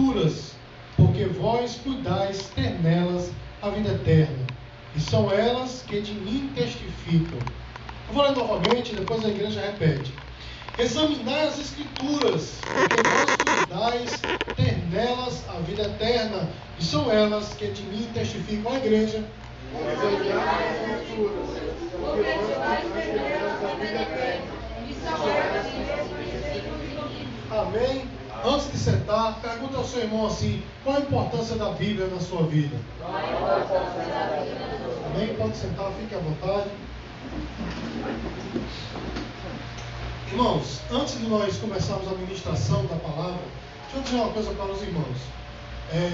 Escrituras, porque vós cuidais ter nelas a vida eterna, e são elas que de mim testificam. Eu vou ler novamente, depois a igreja repete. Examinai as Escrituras, porque vós cuidais ter nelas a vida eterna, e são elas que de mim testificam. A igreja. Examinai as Escrituras, porque vós cuidais ter nelas a vida eterna, e são elas que de mim testificam. Amém? Antes de sentar, pergunta ao seu irmão assim: qual a importância da Bíblia na sua vida? Amém? Pode sentar, fique à vontade. Irmãos, antes de nós começarmos a ministração da palavra, deixa eu dizer uma coisa para os irmãos.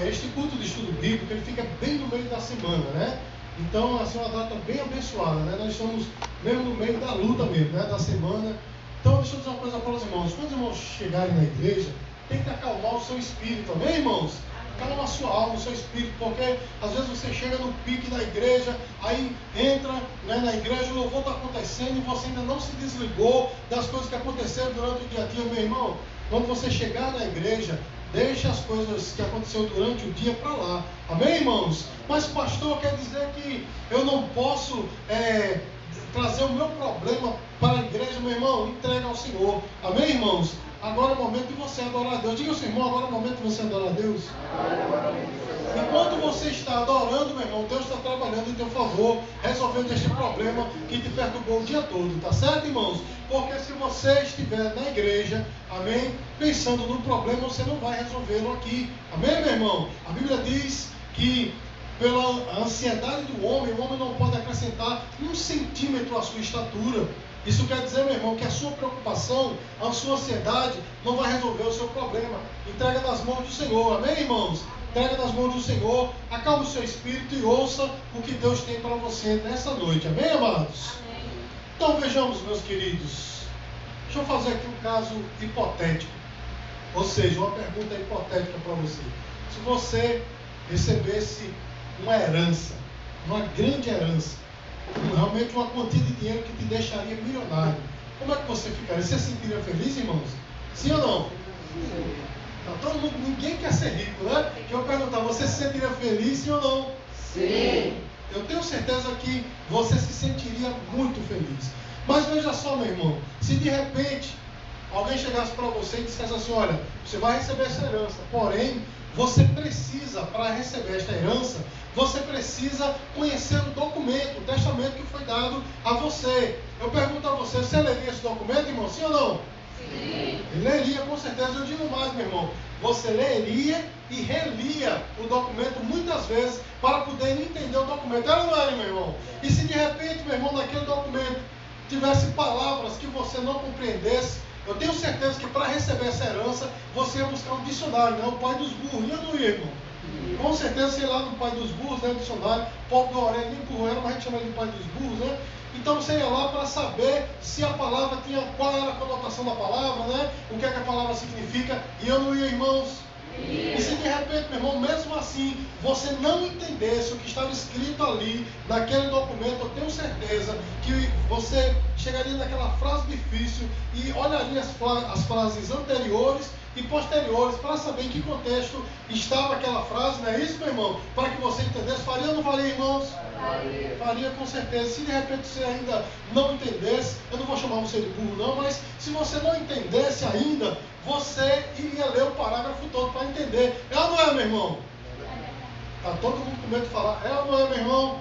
Este culto de estudo bíblico, ele fica bem no meio da semana, né? Então, assim, uma data bem abençoada, né? Nós estamos mesmo no meio da luta mesmo, né? Da semana. Então, deixa eu dizer uma coisa para os irmãos. Quando os irmãos chegarem na igreja, tem que acalmar o seu espírito, amém, irmãos? Acalma a sua alma, o seu espírito, porque às vezes você chega no pique da igreja, aí entra, né, na igreja, o louvor está acontecendo e você ainda não se desligou das coisas que aconteceram durante o dia a dia, meu irmão. Quando você chegar na igreja, deixe as coisas que aconteceram durante o dia para lá, amém, irmãos? Mas pastor, quer dizer que eu não posso trazer o meu problema para a igreja, meu irmão? Entrega ao Senhor, amém, irmãos? Agora é o momento de você adorar a Deus. Diga ao seu irmão, agora é o momento de você adorar a Deus. Enquanto você está adorando, meu irmão, Deus está trabalhando em teu favor, resolvendo este problema que te perturbou o dia todo, tá certo, irmãos? Porque se você estiver na igreja, amém, pensando no problema, você não vai resolvê-lo aqui, amém, meu irmão? A Bíblia diz que pela ansiedade do homem, o homem não pode acrescentar 1 centímetro à sua estatura. Isso quer dizer, meu irmão, que a sua preocupação, a sua ansiedade não vai resolver o seu problema. Entrega nas mãos do Senhor, amém, irmãos? Entrega nas mãos do Senhor, acalme o seu espírito e ouça o que Deus tem para você nessa noite, amém, amados? Amém. Então vejamos, meus queridos, deixa eu fazer aqui um caso hipotético, ou seja, uma pergunta hipotética para você. Se você recebesse uma herança, uma grande herança, realmente uma quantia de dinheiro que te deixaria milionário, como é que você ficaria? Você se sentiria feliz, irmãos? Sim ou não? Sim. Então, todo mundo, ninguém quer ser rico, né? Deixa eu perguntar, você se sentiria feliz, sim ou não? Sim. Eu tenho certeza que você se sentiria muito feliz. Mas veja só, meu irmão, se de repente alguém chegasse para você e dissesse assim: olha, você vai receber essa herança, porém, você precisa, para receber esta herança, você precisa conhecer o documento, o testamento que foi dado a você. Eu pergunto a você, você leria esse documento, irmão? Sim ou não? Sim. Leria, com certeza. Eu digo mais, meu irmão. Você leria e relia o documento muitas vezes para poder entender o documento. Era ou não era, meu irmão? E se de repente, meu irmão, naquele documento tivesse palavras que você não compreendesse, eu tenho certeza que para receber essa herança, você ia buscar um dicionário, né? O pai dos burros. Ia ou não ia, irmão? Com certeza, sei lá, no pai dos burros, né? O dicionário. Paulo do Aurélio nem burro era, mas a gente chama ele de pai dos burros, né? Então você ia lá para saber se a palavra tinha, qual era a conotação da palavra, né? O que é que a palavra significa. E eu não ia, irmãos? E se de repente, meu irmão, mesmo assim, você não entendesse o que estava escrito ali, naquele documento, eu tenho certeza que você chegaria naquela frase difícil e olharia as frases anteriores e posteriores para saber em que contexto estava aquela frase, não é isso, meu irmão? Para que você entendesse. Faria ou não faria, irmãos? Faria com certeza. Se de repente você ainda não entendesse, eu não vou chamar você de burro não, mas se você não entendesse ainda, você iria ler o parágrafo todo para entender. É ou não é, meu irmão? Está todo mundo com medo de falar. É ou não é, meu irmão?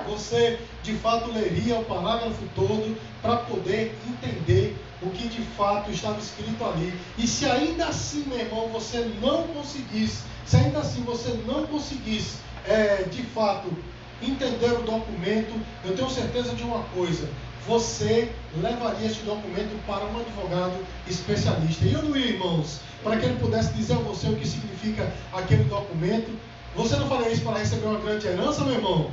Você de fato leria o parágrafo todo para poder entender o que de fato estava escrito ali. E se ainda assim, meu irmão, você não conseguisse, de fato entender o documento, eu tenho certeza de uma coisa: você levaria esse documento para um advogado especialista. E eu não ia, irmãos, para que ele pudesse dizer a você o que significa aquele documento. Você não faria isso para receber uma grande herança, meu irmão?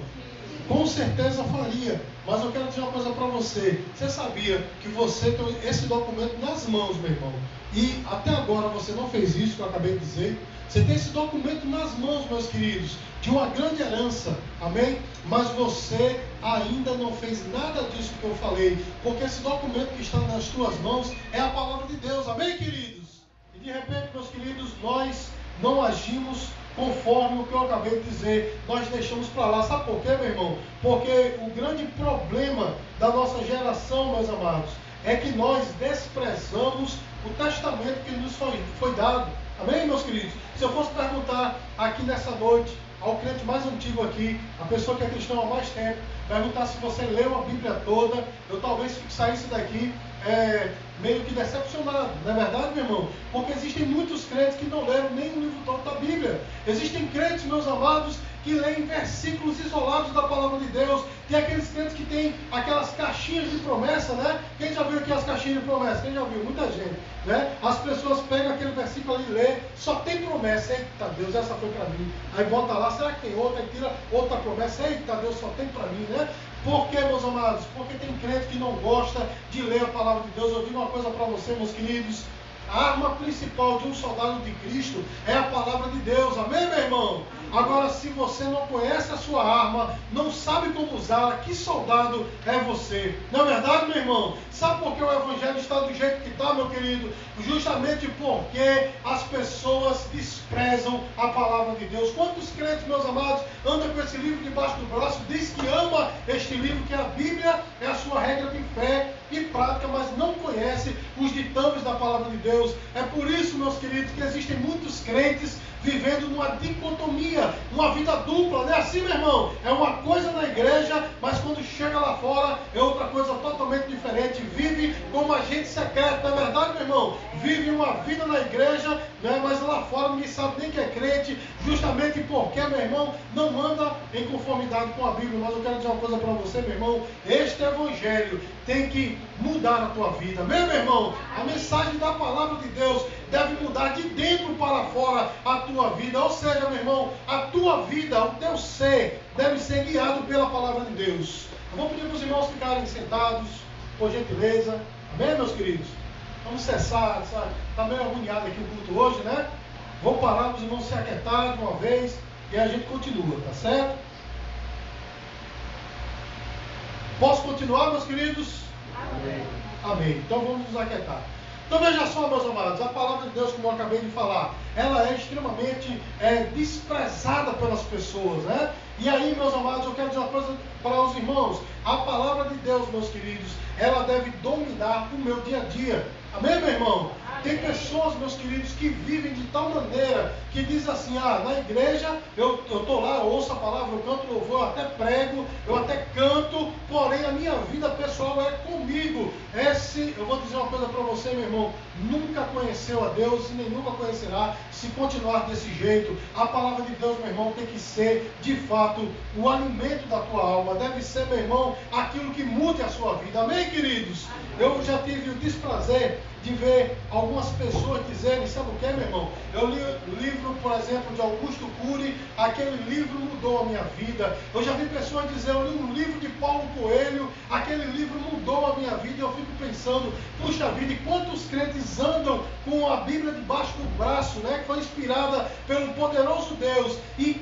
Com certeza faria. Mas eu quero dizer uma coisa para você. Você sabia que você tem esse documento nas mãos, meu irmão? E até agora você não fez isso que eu acabei de dizer. Você tem esse documento nas mãos, meus queridos, de uma grande herança, amém? Mas você ainda não fez nada disso que eu falei, porque esse documento que está nas tuas mãos é a palavra de Deus, amém, queridos? E de repente, meus queridos, nós não agimos conforme o que eu acabei de dizer, nós deixamos para lá. Sabe por quê, meu irmão? Porque o grande problema da nossa geração, meus amados, é que nós desprezamos o testamento que nos foi dado. Amém, meus queridos? Se eu fosse perguntar aqui nessa noite ao crente mais antigo aqui, a pessoa que é cristã há mais tempo, perguntar se você leu a Bíblia toda, eu talvez saísse daqui meio que decepcionado, não é verdade, meu irmão? Porque existem muitos crentes que não leram nem o livro todo da Bíblia. Existem crentes, meus amados, que leem versículos isolados da palavra de Deus. Tem aqueles crentes que têm aquelas caixinhas de promessa, né? Quem já viu aqui as caixinhas de promessa? Quem já viu? Muita gente, né? As pessoas pegam aquele versículo ali e lê, só tem promessa. Eita Deus, essa foi para mim. Aí bota lá, será que tem outra? Aí tira outra promessa. Eita Deus, só tem para mim, né? Por que, meus amados? Porque tem crente que não gosta de ler a palavra de Deus. Eu digo uma coisa para você, meus queridos. A arma principal de um soldado de Cristo é a palavra de Deus. Amém, meu irmão? Agora, se você não conhece a sua arma, não sabe como usá-la, que soldado é você? Não é verdade, meu irmão? Sabe por que o evangelho está do jeito que está, meu querido? Justamente porque as pessoas desprezam a palavra de Deus. Quantos crentes, meus amados, andam com esse livro debaixo do braço, diz que ama este livro, que a Bíblia é a sua regra de fé e prática, mas não conhece os ditames da palavra de Deus. É por isso, meus queridos, que existem muitos crentes vivendo numa dicotomia, numa vida dupla, não é assim, meu irmão? É uma coisa na igreja, mas quando chega lá fora é outra coisa totalmente diferente. Vive como agente secreto, não é verdade, meu irmão? Vive uma vida na igreja, né? Mas lá fora ninguém sabe nem que é crente, justamente porque, meu irmão, não anda em conformidade com a Bíblia. Mas eu quero dizer uma coisa para você, meu irmão, este evangelho tem que mudar a tua vida, meu irmão? A mensagem da palavra de Deus deve mudar de dentro para fora a tua vida. Ou seja, meu irmão, a tua vida, o teu ser, deve ser guiado pela palavra de Deus. Eu vou pedir para os irmãos ficarem sentados, por gentileza. Amém, meus queridos? Vamos cessar, sabe? Está meio agoniado aqui o culto hoje, né? Vou parar para os irmãos se aquietarem de uma vez e a gente continua, tá certo? Posso continuar, meus queridos? Amém. Amém. Então vamos nos aquietar. Então veja só, meus amados, a palavra de Deus, como eu acabei de falar, ela é extremamente desprezada pelas pessoas, né? E aí, meus amados, eu quero dizer uma coisa para os irmãos. A palavra de Deus, meus queridos, ela deve dominar o meu dia a dia. Amém, meu irmão? Tem pessoas, meus queridos, que vivem de tal maneira que diz assim, na igreja eu estou lá, eu ouço a palavra, eu canto louvor, eu até prego, eu até canto, porém a minha vida pessoal é comigo. Eu vou dizer uma coisa para você, meu irmão, nunca conheceu a Deus e nem nunca conhecerá se continuar desse jeito. A palavra de Deus, meu irmão, tem que ser, de fato, o alimento da tua alma. Deve ser, meu irmão, aquilo que mude a sua vida. Amém, queridos? Eu já tive o desprazer de ver algumas pessoas dizerem, sabe o que, meu irmão? Eu li o livro, por exemplo, de Augusto Cury, aquele livro mudou a minha vida. Eu já vi pessoas dizer, eu li um livro de Paulo Coelho, aquele livro mudou a minha vida. Eu fico pensando, puxa vida, e quantos crentes andam com a Bíblia debaixo do braço, né? Que foi inspirada pelo poderoso Deus, e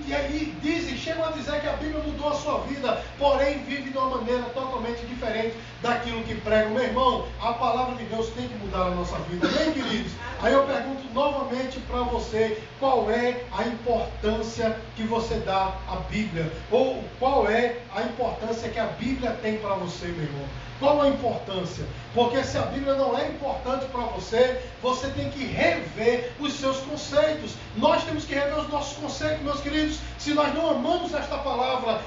dizem, chegam a dizer que a Bíblia mudou a sua vida, porém vive de uma maneira totalmente diferente daquilo que pregam. Meu irmão, a palavra de Deus tem que mudar a nossa vida, bem, queridos? Aí eu pergunto novamente para você, qual é a importância que você dá à Bíblia? Ou qual é a importância que a Bíblia tem para você, meu irmão? Qual a importância? Porque se a Bíblia não é importante para você, você tem que rever os seus conceitos. Nós temos que rever os nossos conceitos, meus queridos. Se nós não amamos esta palavra,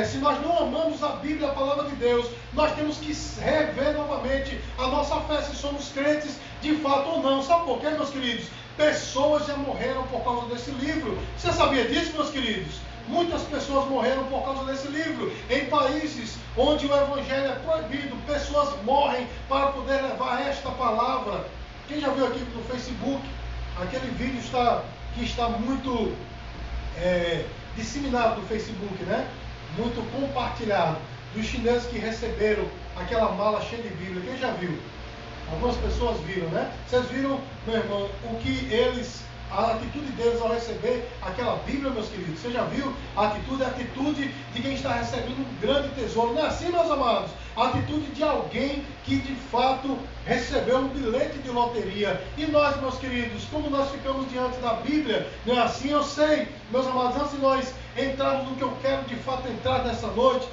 se nós não amamos a Bíblia, a palavra de Deus, nós temos que rever novamente a nossa fé, se somos crentes de fato ou não. Sabe por quê, meus queridos? Pessoas já morreram por causa desse livro. Você sabia disso, meus queridos? Muitas pessoas morreram por causa desse livro. Em países onde o evangelho é proibido, pessoas morrem para poder levar esta palavra. Quem já viu aqui no Facebook, aquele vídeo que está muito disseminado no Facebook, né? Muito compartilhado, dos chineses que receberam aquela mala cheia de Bíblia. Quem já viu? Algumas pessoas viram, né? Vocês viram, meu irmão, o que eles a atitude deles ao receber aquela Bíblia, meus queridos? Você já viu? A atitude de quem está recebendo um grande tesouro. Não é assim, meus amados? A atitude de alguém que de fato recebeu um bilhete de loteria. E nós, meus queridos, como nós ficamos diante da Bíblia? Não é assim? Eu sei, meus amados, antes de nós entrarmos no que eu quero de fato entrar nessa noite,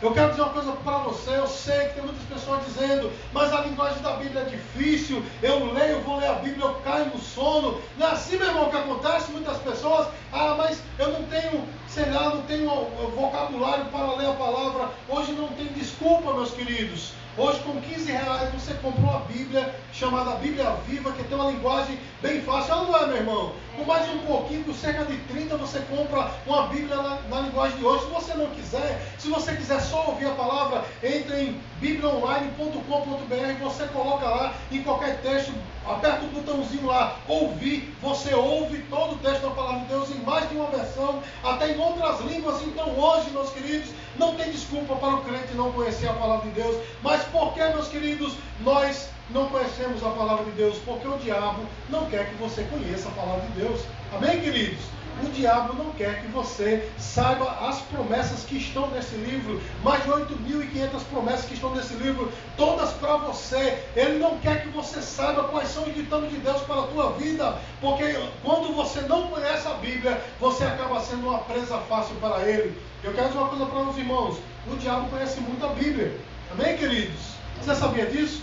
eu quero dizer uma coisa para você. Eu sei que tem muitas pessoas dizendo, mas a linguagem da Bíblia é difícil, eu leio, vou ler a Bíblia, eu caio no sono. Não é assim, meu irmão, que acontece? Muitas pessoas, mas eu não tenho, sei lá, não tenho vocabulário para ler a palavra. Hoje não tem desculpa, meus queridos. Hoje com R$15 você comprou uma Bíblia, chamada Bíblia Viva, que tem uma linguagem bem fácil. Não é, meu irmão? Com mais de um pouquinho, com cerca de 30, você compra uma Bíblia na linguagem de hoje. Se você não quiser, se você quiser só ouvir a palavra, entre em bibliaonline.com.br, você coloca lá em qualquer texto, aperta o botãozinho lá, ouvir, você ouve todo o texto da palavra de Deus em mais de uma versão, até em outras línguas. Então hoje, meus queridos, não tem desculpa para o crente não conhecer a palavra de Deus. Mas por que, meus queridos, nós não conhecemos a palavra de Deus? Porque o diabo não quer que você conheça a palavra de Deus. Amém, queridos? O diabo não quer que você saiba as promessas que estão nesse livro. Mais de 8.500 promessas que estão nesse livro, todas para você. Ele não quer que você saiba quais são os ditames de Deus para a tua vida. Porque quando você não conhece a Bíblia, você acaba sendo uma presa fácil para ele. Eu quero dizer uma coisa para os irmãos. O diabo conhece muito a Bíblia. Amém, queridos? Você sabia disso?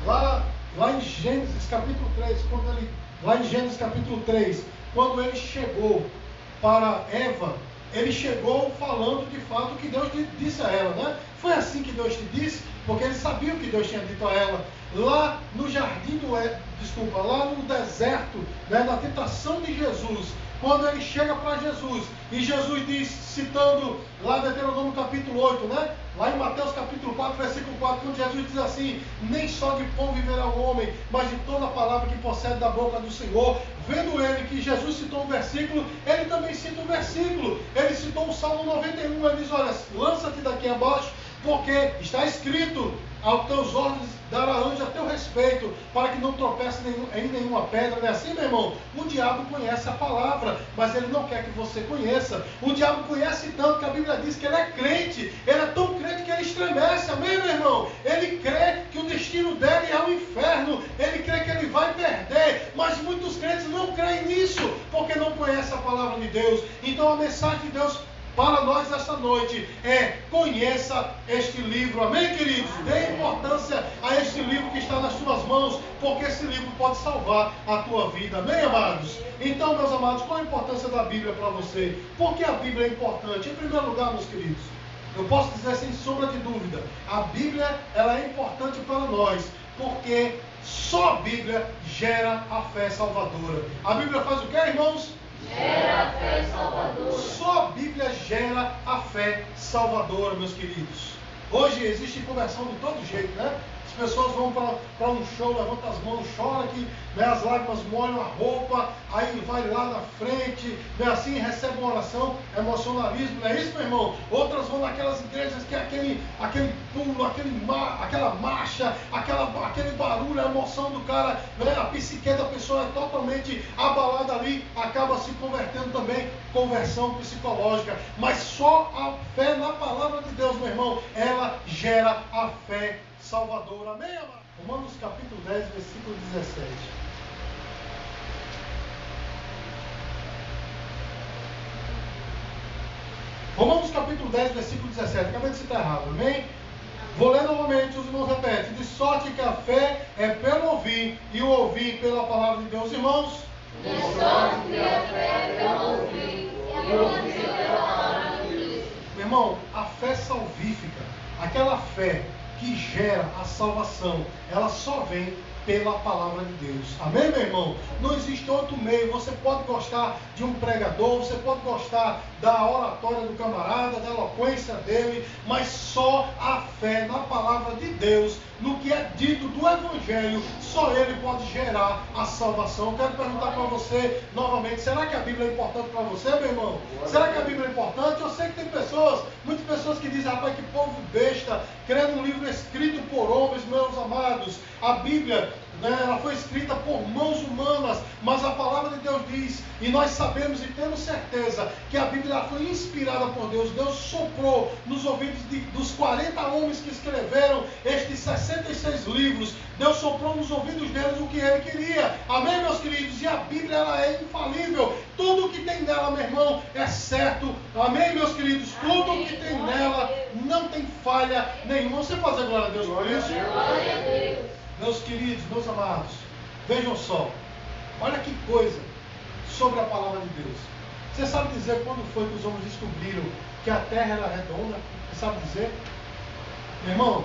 Lá em Gênesis capítulo 3, quando ele chegou para Eva, ele chegou falando de fato o que Deus disse a ela, né? Foi assim que Deus te disse, porque ele sabia o que Deus tinha dito a ela. Lá no lá no deserto, né, na tentação de Jesus, quando ele chega para Jesus, e Jesus diz, citando lá Deuteronômio capítulo 8, né? Lá em Mateus capítulo 4, versículo 4, quando Jesus diz assim, nem só de pão viverá o homem, mas de toda a palavra que procede da boca do Senhor. Vendo ele que Jesus citou um versículo, ele também cita um versículo. Ele citou o Salmo 91, ele diz, olha, lança-te daqui abaixo, porque está escrito, aos teus ordens dará anjo a teu respeito, para que não tropece em nenhuma pedra. Não é assim, meu irmão? O diabo conhece a palavra, mas ele não quer que você conheça. O diabo conhece tanto que a Bíblia diz que ele é crente. Ele é tão crente que ele estremece. Amém, meu irmão? Ele crê que o destino dele é o inferno. Ele crê que ele vai perder. Mas muitos crentes não creem nisso, porque não conhecem a palavra de Deus. Então a mensagem de Deus para nós esta noite é: conheça este livro. Amém, queridos? Dê importância a este livro que está nas tuas mãos, porque esse livro pode salvar a tua vida. Amém, amados? Então, meus amados, qual a importância da Bíblia para você? Por que a Bíblia é importante? Em primeiro lugar, meus queridos, eu posso dizer sem sombra de dúvida, a Bíblia ela é importante para nós, porque só a Bíblia gera a fé salvadora. A Bíblia faz o que, irmãos? Gera a fé salvadora. Só a Bíblia gera a fé salvadora, meus queridos. Hoje existe conversão de todo jeito, né? As pessoas vão para um show, levantam as mãos, choram que, né, as lágrimas molham a roupa, aí vai lá na frente, né, assim recebe uma oração, emocionalismo, não é isso, meu irmão? Outras vão naquelas igrejas que é aquele pulo, aquela marcha, aquele barulho, a emoção do cara, né, a psique da pessoa é totalmente abalada ali, acaba se convertendo também, conversão psicológica. Mas só a fé na palavra de Deus, meu irmão, ela gera a fé salvador. Amém, amado? Romanos capítulo 10, versículo 17. Romanos capítulo 10, versículo 17. Acabei de citar errado, amém? Vou ler novamente, os irmãos repetem. De sorte que a fé é pelo ouvir, e o ouvir pela palavra de Deus. Irmãos? De sorte que a fé é pelo ouvir, e o ouvir pela palavra de Deus. Meu irmão, a fé salvífica, aquela fé que gera a salvação, ela só vem pela palavra de Deus. Amém, meu irmão? Não existe outro meio. Você pode gostar de um pregador, você pode gostar da oratória do camarada, da eloquência dele, mas só a fé na palavra de Deus, no que é dito do Evangelho, só ele pode gerar a salvação. Eu quero perguntar para você novamente, será que a Bíblia é importante para você, meu irmão? Será que a Bíblia é importante? Eu sei que tem muitas pessoas que dizem, rapaz, que povo besta, querendo um livro escrito por homens, meus amados. A Bíblia, né? Ela foi escrita por mãos humanas, mas a palavra de Deus diz, e nós sabemos e temos certeza, que a Bíblia foi inspirada por Deus. Deus soprou nos ouvidos dos 40 homens que escreveram estes 66 livros. Deus soprou nos ouvidos deles o que Ele queria. Amém, meus queridos? E a Bíblia, ela é infalível. Tudo que tem nela, meu irmão, é certo. Amém, meus queridos? Tudo que tem nela não tem falha nenhuma. Você pode dizer glória a Deus por isso? Glória a Deus. Meus queridos, meus amados, vejam só. Olha que coisa sobre a palavra de Deus. Você sabe dizer quando foi que os homens descobriram que a Terra era redonda? Você sabe dizer? Meu irmão,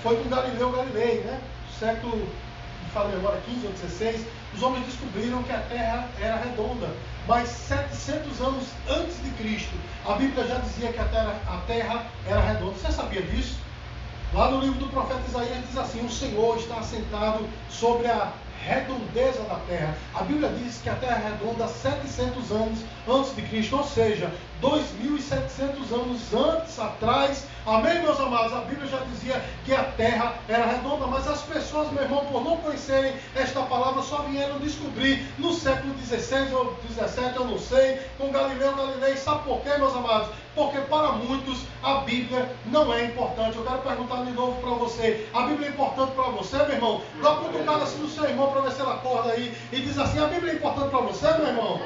foi com Galileu Galilei, né? Século, não falei agora, 15 ou 16, os homens descobriram que a Terra era redonda. Mas 700 anos antes de Cristo, a Bíblia já dizia que a Terra era redonda. Você sabia disso? Lá no livro do profeta Isaías diz assim: o Senhor está assentado sobre a redondeza da terra. A Bíblia diz que a terra é redonda 700 anos antes de Cristo, ou seja, 2.700 anos antes, atrás. Amém, meus amados? A Bíblia já dizia que a terra era redonda, mas as pessoas, meu irmão, por não conhecerem esta palavra, só vieram descobrir no século 16 ou 17, eu não sei, com Galileu Galilei. Sabe por quê, meus amados? Porque para muitos a Bíblia não é importante. Eu quero perguntar de novo para você: a Bíblia é importante para você, meu irmão? Dá uma cutucada assim no seu irmão para ver se ele acorda aí e diz assim: a Bíblia é importante para você, meu irmão?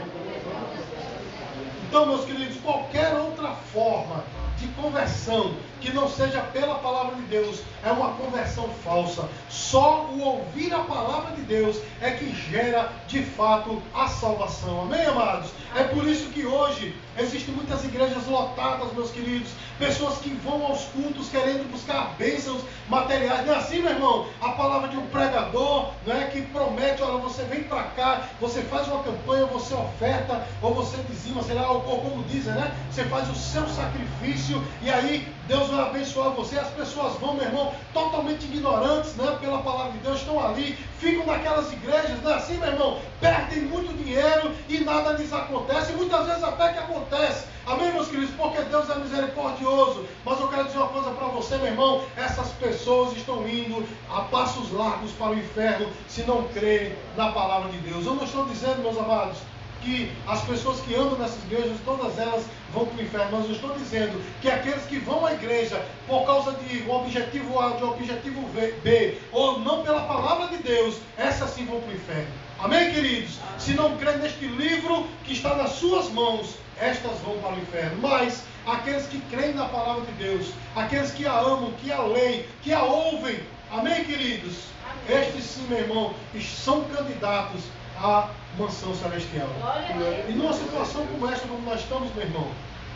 Então, meus queridos, qualquer outra forma de conversão que não seja pela palavra de Deus é uma conversão falsa. Só o ouvir a palavra de Deus é que gera de fato a salvação. Amém, amados? É por isso que hoje existem muitas igrejas lotadas, meus queridos, pessoas que vão aos cultos querendo buscar bênçãos materiais. Não é assim, meu irmão? A palavra de um pregador, não é, que promete: olha, você vem para cá, você faz uma campanha, você oferta, ou você dizima, sei lá, ou como dizem, né? Você faz o seu sacrifício e aí Deus vai abençoar você. As pessoas vão, meu irmão, totalmente ignorantes, né, pela palavra de Deus, estão ali, ficam naquelas igrejas, não é assim, meu irmão? Perdem muito dinheiro e nada lhes acontece, e muitas vezes até que acontece. Amém, meus queridos? Porque Deus é misericordioso. Mas eu quero dizer uma coisa para você, meu irmão: essas pessoas estão indo a passos largos para o inferno se não crerem na palavra de Deus. Eu não estou dizendo, meus amados, que as pessoas que andam nessas igrejas, todas elas vão para o inferno. Mas eu estou dizendo que aqueles que vão à igreja por causa de um objetivo A, de um objetivo B, ou não pela palavra de Deus, essas sim vão para o inferno. Amém, queridos? Se não crê neste livro que está nas suas mãos, estas vão para o inferno. Mas aqueles que creem na palavra de Deus, aqueles que a amam, que a leem, que a ouvem, amém, queridos? Estes sim, meu irmão, são candidatos à mansão celestial. E numa situação como esta, como nós estamos, meu irmão,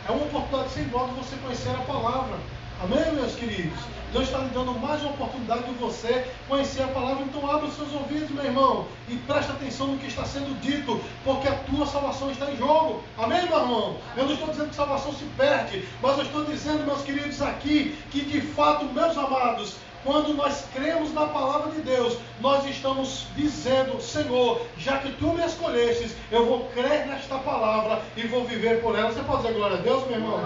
é uma oportunidade sem igual de você conhecer a palavra. Amém, meus queridos? Deus está lhe dando mais uma oportunidade de você conhecer a palavra. Então abra os seus ouvidos, meu irmão, e presta atenção no que está sendo dito, porque a tua salvação está em jogo. Amém, meu irmão? Eu não estou dizendo que salvação se perde, mas eu estou dizendo, meus queridos, aqui, que de fato, meus amados, quando nós cremos na palavra de Deus, nós estamos dizendo: Senhor, já que Tu me escolhestes, eu vou crer nesta palavra e vou viver por ela. Você pode dizer glória a Deus, meu irmão?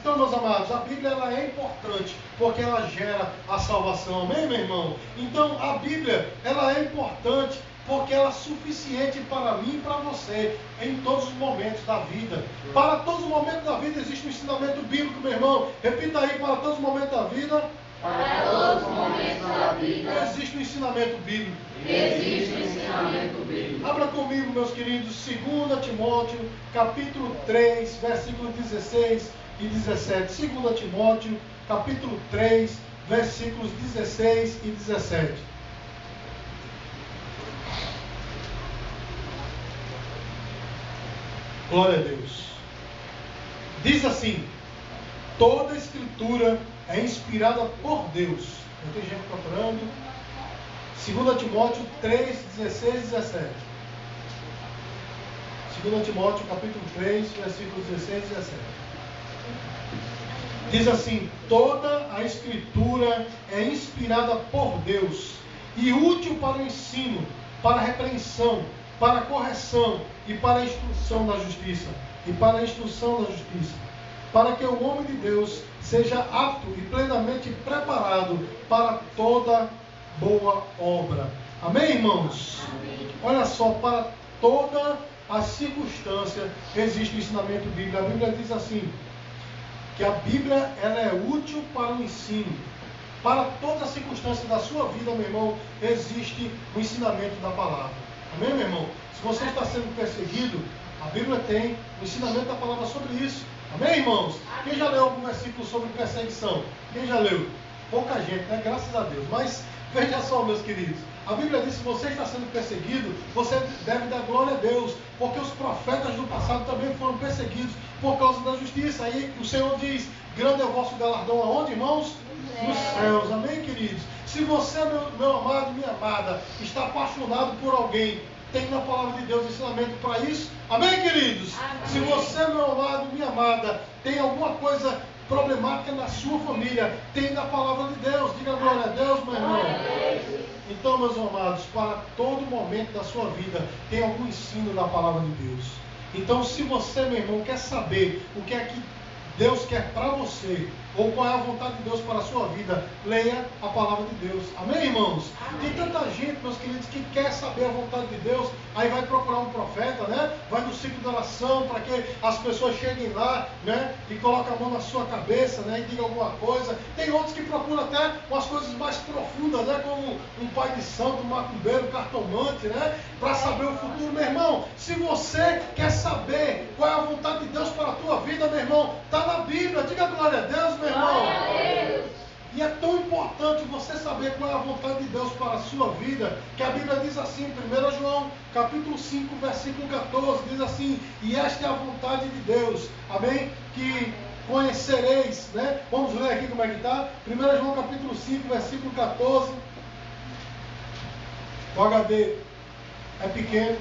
Então, meus amados, a Bíblia, ela é importante porque ela gera a salvação. Amém, meu irmão? Então, a Bíblia, ela é importante porque ela é suficiente para mim e para você em todos os momentos da vida. Para todos os momentos da vida existe um ensinamento bíblico, meu irmão. Repita aí: para todos os momentos da vida. Para todos os momentos da vida existe um ensinamento bíblico. existe um ensinamento bíblico. Abra comigo, meus queridos, 2 Timóteo, capítulo 3, versículos 16 e 17. 2 Timóteo, capítulo 3, versículos 16 e 17. Glória a Deus. Diz assim: toda a escritura é inspirada por Deus. Não tem gente procurando. 2 Timóteo 3, 16 e 17. 2 Timóteo capítulo 3, versículos 16 e 17. Diz assim: toda a escritura é inspirada por Deus e útil para o ensino, para a repreensão, para a correção e para a instrução da justiça. Para que o homem de Deus seja apto e plenamente preparado para toda boa obra. Amém, irmãos? Amém. Olha só, para toda a circunstância existe o ensinamento bíblico. A Bíblia diz assim, que a Bíblia ela é útil para o ensino. Para toda a circunstância da sua vida, meu irmão, existe o ensinamento da palavra. Amém, meu irmão? Se você está sendo perseguido, a Bíblia tem o ensinamento da palavra sobre isso. Amém, irmãos? Quem já leu algum versículo sobre perseguição? Quem já leu? Pouca gente, né? Graças a Deus. Mas veja só, meus queridos. A Bíblia diz que se você está sendo perseguido, você deve dar glória a Deus. Porque os profetas do passado também foram perseguidos por causa da justiça. Aí o Senhor diz, grande é o vosso galardão aonde, irmãos? Nos céus. Amém, queridos? Se você, meu amado, minha amada, está apaixonado por alguém, tem na palavra de Deus ensinamento para isso. Amém, queridos? Amém. Se você, meu amado, minha amada, tem alguma coisa problemática na sua família, tem na palavra de Deus. Diga glória a Deus, meu irmão. Então, meus amados, para todo momento da sua vida, tem algum ensino na palavra de Deus. Então, se você, meu irmão, quer saber o que é que Deus quer para você, ou qual é a vontade de Deus para a sua vida, leia a palavra de Deus. Amém, irmãos? Tem tanta gente, meus queridos, que quer saber a vontade de Deus, aí vai procurar um profeta, né? Vai no ciclo de oração para que as pessoas cheguem lá, né? E colocam a mão na sua cabeça, né? E digam alguma coisa. Tem outros que procuram até umas coisas mais profundas, né? Como um pai de santo, um macumbeiro, um cartomante, né? Para saber o futuro, meu irmão. Se você quer saber qual é a vontade de Deus para a tua vida, meu irmão, está na Bíblia. Diga glória a Deus, meu irmão. E é tão importante você saber qual é a vontade de Deus para a sua vida, que a Bíblia diz assim, 1 João, capítulo 5, versículo 14, diz assim, e esta é a vontade de Deus, amém? Que conhecereis, né? Vamos ler aqui como é que está? 1 João, capítulo 5, versículo 14. O HD é pequeno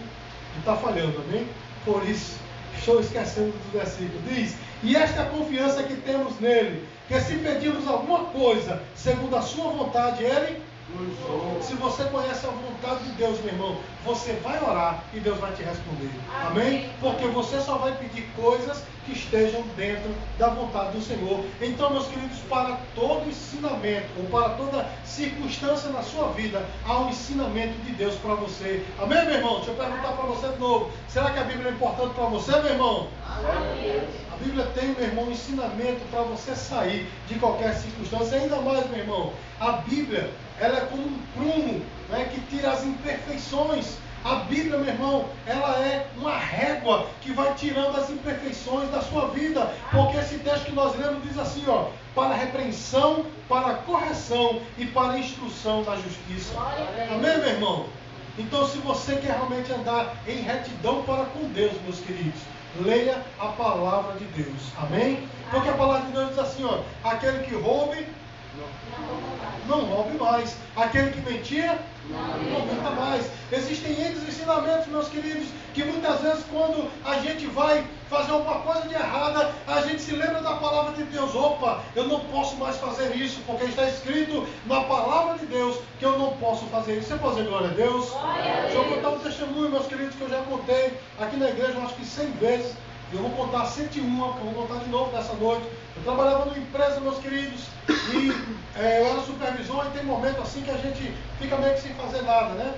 e está falhando, amém? Por isso, estou esquecendo dos versículos. Diz, e esta é a confiança que temos nele, que se pedirmos alguma coisa segundo a sua vontade, ele nos ouve. Se você conhece a vontade de Deus, meu irmão, você vai orar e Deus vai te responder. Amém? Porque você só vai pedir coisas que estejam dentro da vontade do Senhor. Então, meus queridos, para todo ensinamento, ou para toda circunstância na sua vida, há um ensinamento de Deus para você. Amém, meu irmão? Deixa eu perguntar para você de novo. Será que a Bíblia é importante para você, meu irmão? Amém. A Bíblia tem, meu irmão, um ensinamento para você sair de qualquer circunstância. Ainda mais, meu irmão, a Bíblia, ela é como um prumo, né, que tira as imperfeições. A Bíblia, meu irmão, ela é uma régua que vai tirando as imperfeições da sua vida. Porque esse texto que nós lemos diz assim, ó, para a repreensão, para a correção e para a instrução da justiça. Amém, meu irmão? Então, se você quer realmente andar em retidão para com Deus, meus queridos, leia a palavra de Deus. Amém? Porque a palavra de Deus diz assim, ó, aquele que roube, não roube mais. Aquele que mentia, não minta mais. Existem N ensinamentos, meus queridos, que muitas vezes quando a gente vai fazer alguma coisa de errada, a gente se lembra da palavra de Deus. Opa, eu não posso mais fazer isso, porque está escrito na palavra de Deus que eu não posso fazer isso. Você pode dizer glória a Deus? Deixa eu contar um testemunho, meus queridos, que eu já contei aqui na igreja, eu acho que 100 vezes. Eu vou contar 101, que eu vou contar de novo nessa noite. Eu trabalhava numa empresa, meus queridos, e eu era supervisor, e tem momento assim que a gente fica meio que sem fazer nada, né?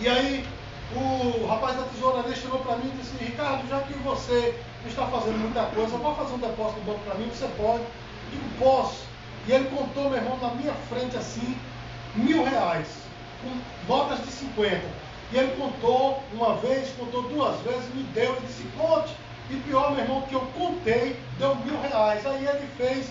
E aí o rapaz da tesouraria chegou para mim e disse, Ricardo, já que você não está fazendo muita coisa, pode fazer um depósito no banco para mim? Você pode? Eu digo, posso. E ele contou, meu irmão, na minha frente assim, R$1.000, com notas de 50. E ele contou uma vez, contou 2 vezes, me deu e disse, conte. E pior, meu irmão, que eu contei, deu R$1.000. Aí ele fez,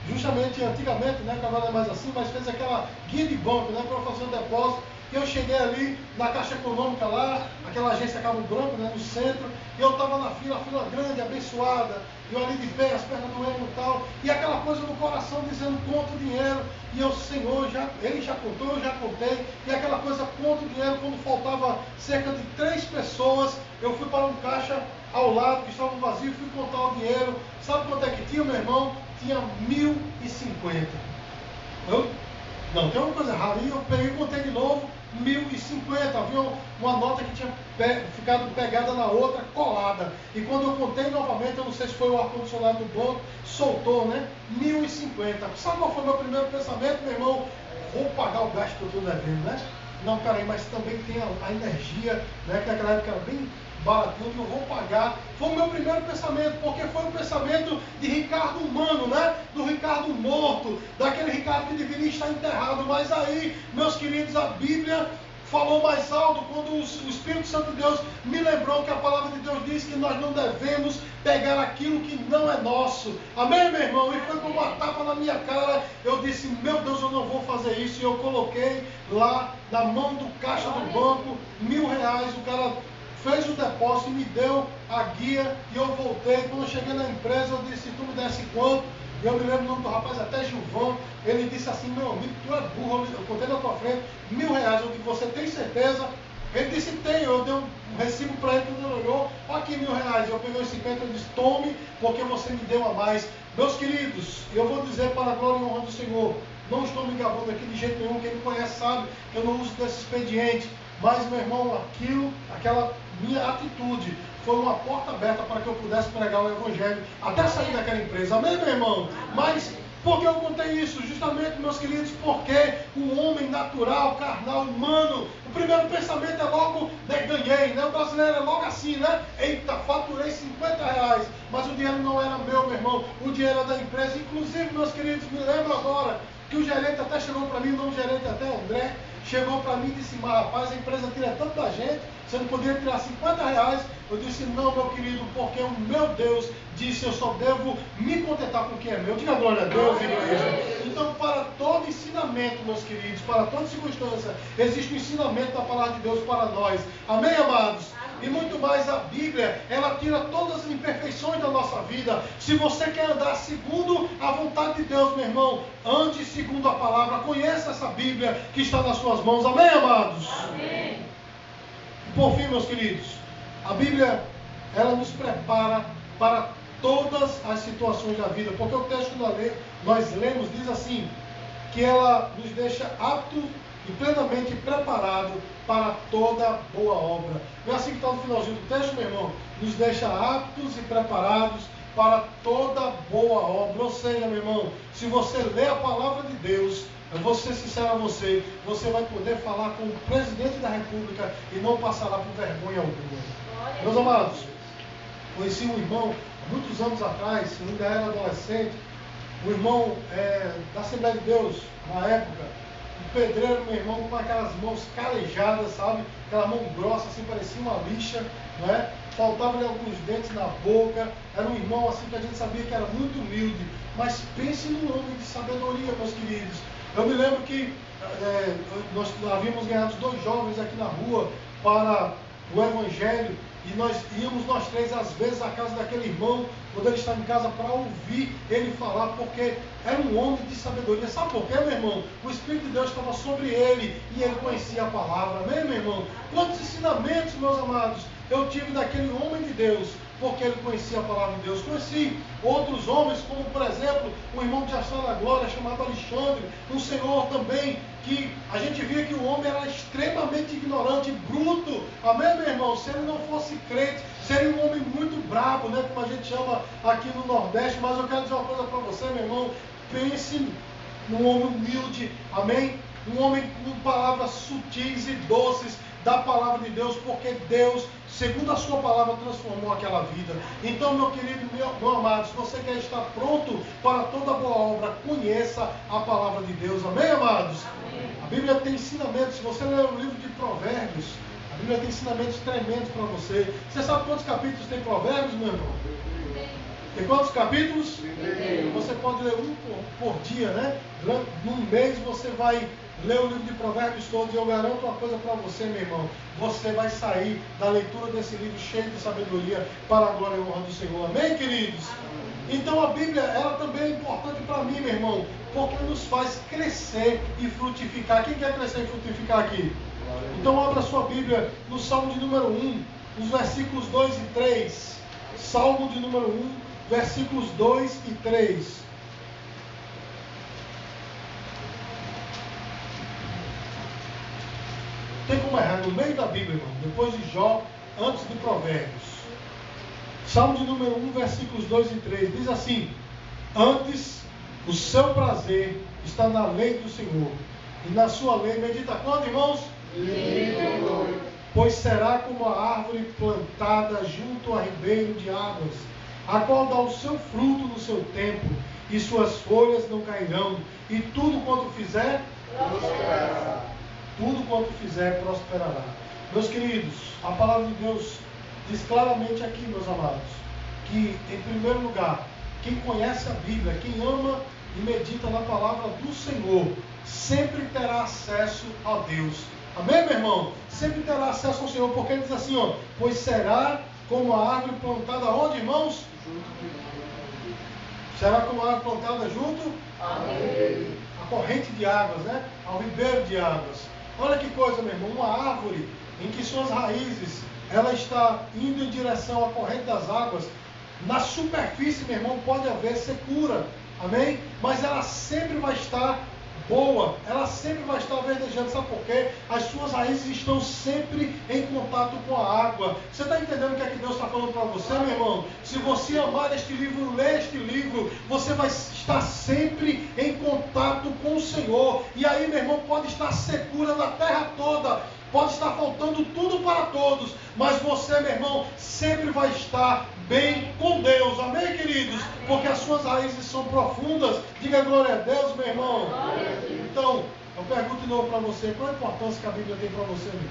justamente antigamente, né, que agora não é mais assim, mas fez aquela guia de banco, né, para fazer um depósito. E eu cheguei ali na Caixa Econômica lá, aquela agência Cabo Branco, né, no centro, e eu estava na fila, a fila grande, abençoada, e eu ali de pé, as pernas doendo e tal, e aquela coisa no coração dizendo, conta o dinheiro, e eu, Senhor, ele já contou, eu já contei, e aquela coisa, conta o dinheiro, quando faltava cerca de 3 pessoas, eu fui para um caixa ao lado, que estava vazio, fui contar o dinheiro, sabe quanto é que tinha, meu irmão? Tinha 1.050. Não, tem uma coisa errada. E eu peguei e contei de novo, 1050. Havia uma nota que tinha ficado pegada na outra, colada. E quando eu contei novamente, eu não sei se foi o ar-condicionado do banco, soltou, né? 1050. Sabe qual foi o meu primeiro pensamento, meu irmão? Vou pagar o gasto que eu estou devendo, né? Não, peraí, mas também tem a energia, né? Que naquela época era bem baratinho, que eu vou pagar. Foi o meu primeiro pensamento, porque foi o pensamento de Ricardo humano, né? Do Ricardo morto, daquele Ricardo que deveria estar enterrado. Mas aí, meus queridos, a Bíblia falou mais alto quando o Espírito Santo de Deus me lembrou que a palavra de Deus diz que nós não devemos pegar aquilo que não é nosso. Amém, meu irmão? E foi como uma tapa na minha cara. Eu disse, meu Deus, eu não vou fazer isso. E eu coloquei lá na mão do caixa do banco R$1.000. O cara fez o depósito e me deu a guia e eu voltei. Quando eu cheguei na empresa, eu disse, tu me desse quanto? E eu me lembro o nome do rapaz, até Gilvão. Ele disse assim, meu amigo, tu é burro, eu contei na tua frente, R$1.000. Eu disse, você tem certeza? Ele disse, tenho. Eu dei um recibo para ele, quando ele olhou, aqui R$1.000. Eu peguei os 50 e disse, tome, porque você me deu a mais. Meus queridos, eu vou dizer para a glória e honra do Senhor, não estou me gabando aqui de jeito nenhum, quem me conhece sabe que eu não uso desse expediente. Mas, meu irmão, aquela minha atitude foi uma porta aberta para que eu pudesse pregar o Evangelho até sair daquela empresa. Amém, meu irmão? Mas por que eu contei isso? Justamente, meus queridos, porque o homem natural, carnal, humano, o primeiro pensamento é logo, né, ganhei, né? O brasileiro é logo assim, né? Eita, faturei R$50, mas o dinheiro não era meu irmão, o dinheiro era da empresa. Inclusive, meus queridos, me lembro agora que o gerente até chegou para mim, o nome do gerente até André, chegou para mim e disse, mas rapaz, a empresa tira tanto da gente, você não poderia tirar R$50? Eu disse, não, meu querido, porque o meu Deus disse, eu só devo me contentar com o que é meu. Diga glória a Deus, igreja. Então, para todo ensinamento, meus queridos, para toda circunstância, existe o ensinamento da palavra de Deus para nós. Amém, amados? E muito mais, a Bíblia, ela tira todas as imperfeições da nossa vida. Se você quer andar segundo a vontade de Deus, meu irmão, ande segundo a palavra. Conheça essa Bíblia que está nas suas mãos. Amém, amados? Amém. E por fim, meus queridos, a Bíblia, ela nos prepara para todas as situações da vida. Porque o texto que nós lemos diz assim, que ela nos deixa aptos e plenamente preparado para toda boa obra. Não é assim que está no finalzinho do texto, meu irmão? Nos deixa aptos e preparados para toda boa obra. Ou seja, meu irmão, se você lê a palavra de Deus, eu vou ser sincero a você, você vai poder falar com o presidente da República e não passará por vergonha alguma. Meus amados, conheci um irmão há muitos anos atrás, ainda era adolescente, um irmão da Assembleia de Deus, na época, um pedreiro, meu irmão, com aquelas mãos calejadas, sabe? Aquela mão grossa, assim, parecia uma lixa, não é? Faltavam-lhe alguns dentes na boca. Era um irmão, assim, que a gente sabia que era muito humilde. Mas pense num homem de sabedoria, meus queridos. Eu me lembro que nós havíamos ganhado 2 jovens aqui na rua para o Evangelho. E nós íamos, nós 3, às vezes, à casa daquele irmão, quando ele estava em casa, para ouvir ele falar, porque era um homem de sabedoria. Sabe por quê, meu irmão? O Espírito de Deus estava sobre ele e ele conhecia a palavra. Amém, meu irmão? Quantos ensinamentos, meus amados, eu tive daquele homem de Deus, porque ele conhecia a palavra de Deus. Conheci outros homens, como por exemplo, um irmão de Ação da Glória, chamado Alexandre, um senhor também, que a gente via que o homem era extremamente ignorante, bruto. Amém, meu irmão? Se ele não fosse crente, seria um homem muito brabo, né? Como a gente chama aqui no Nordeste. Mas eu quero dizer uma coisa para você, meu irmão. Pense num homem humilde, amém? Um homem com palavras sutis e doces da palavra de Deus, porque Deus, segundo a sua palavra, transformou aquela vida. Então, meu querido, meu amado, se você quer estar pronto para toda boa obra, conheça a palavra de Deus. Amém, amados? Amém. A Bíblia tem ensinamentos. Se você ler o livro de Provérbios, a Bíblia tem ensinamentos tremendos para você. Você sabe quantos capítulos tem Provérbios, meu irmão? Tem quantos capítulos? Você pode ler um por dia, né? Num mês você vai ler o livro de Provérbios todos. E eu garanto uma coisa para você, meu irmão. Você vai sair da leitura desse livro cheio de sabedoria para a glória e honra do Senhor. Amém, queridos? Então a Bíblia, ela também é importante para mim, meu irmão, porque nos faz crescer e frutificar. Quem quer crescer e frutificar aqui? Então abra sua Bíblia no Salmo de número 1, nos versículos 2 e 3. Salmo de número 1, versículos 2 e 3. Tem como errar no meio da Bíblia, irmão, depois de Jó, antes de Provérbios. Salmo de número 1, versículos 2 e 3, diz assim: antes o seu prazer está na lei do Senhor, e na sua lei medita quando, irmãos? Pois será como a árvore plantada junto a ribeiro de águas, a qual dá o seu fruto no seu tempo, e suas folhas não cairão, e tudo quanto fizer, prosperará. Tudo quanto fizer, prosperará. Meus queridos, a palavra de Deus diz claramente aqui, meus amados, que, em primeiro lugar, quem conhece a Bíblia, quem ama e medita na palavra do Senhor, sempre terá acesso a Deus. Amém, meu irmão? Sempre terá acesso ao Senhor, porque ele diz assim, ó, pois será como a árvore plantada onde, irmãos? Será como a árvore plantada junto? Amém. A corrente de águas, né? Ao ribeiro de águas. Olha que coisa, meu irmão, uma árvore em que suas raízes, ela está indo em direção à corrente das águas. Na superfície, meu irmão, pode haver secura, amém? Mas ela sempre vai estar boa, ela sempre vai estar verdejando, sabe por quê? As suas raízes estão sempre em contato com a água. Você está entendendo o que é que Deus está falando para você, meu irmão? Se você amar este livro, ler este livro, você vai estar sempre em contato com o Senhor. E aí, meu irmão, pode estar secura na terra toda, pode estar faltando tudo para todos, mas você, meu irmão, sempre vai estar bem com Deus, amém, queridos? Porque as suas raízes são profundas. Diga glória a Deus, meu irmão. Então, eu pergunto de novo para você, qual a importância que a Bíblia tem para você, meu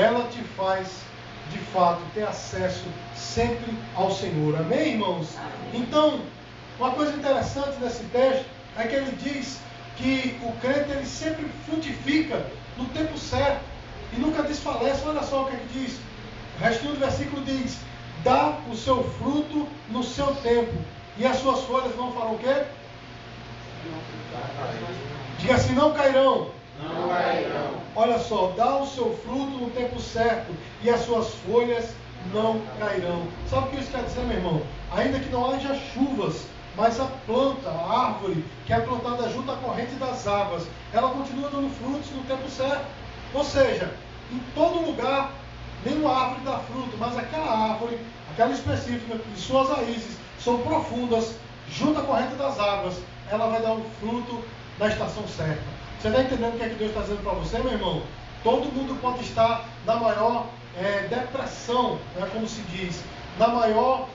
irmão? Ela te faz, de fato, ter acesso sempre ao Senhor, amém, irmãos? Então, uma coisa interessante nesse texto é que ele diz que o crente, ele sempre frutifica no tempo certo e nunca desfalece. Olha só o que ele diz. O restinho do versículo diz: dá o seu fruto no seu tempo, e as suas folhas não farão o quê? Diga assim: não cairão. Não cairão. Olha só, dá o seu fruto no tempo certo, e as suas folhas não cairão. Sabe o que isso quer dizer, meu irmão? Ainda que não haja chuvas, mas a planta, a árvore, que é plantada junto à corrente das águas, ela continua dando frutos no tempo certo. Ou seja, em todo lugar, nenhuma árvore dá fruto, mas aquela árvore, aquela específica, que suas raízes são profundas, junto à corrente das águas, ela vai dar um fruto na estação certa. Você está entendendo o que é que Deus está dizendo para você, meu irmão? Todo mundo pode estar na maior depressão, né, como se diz, na maior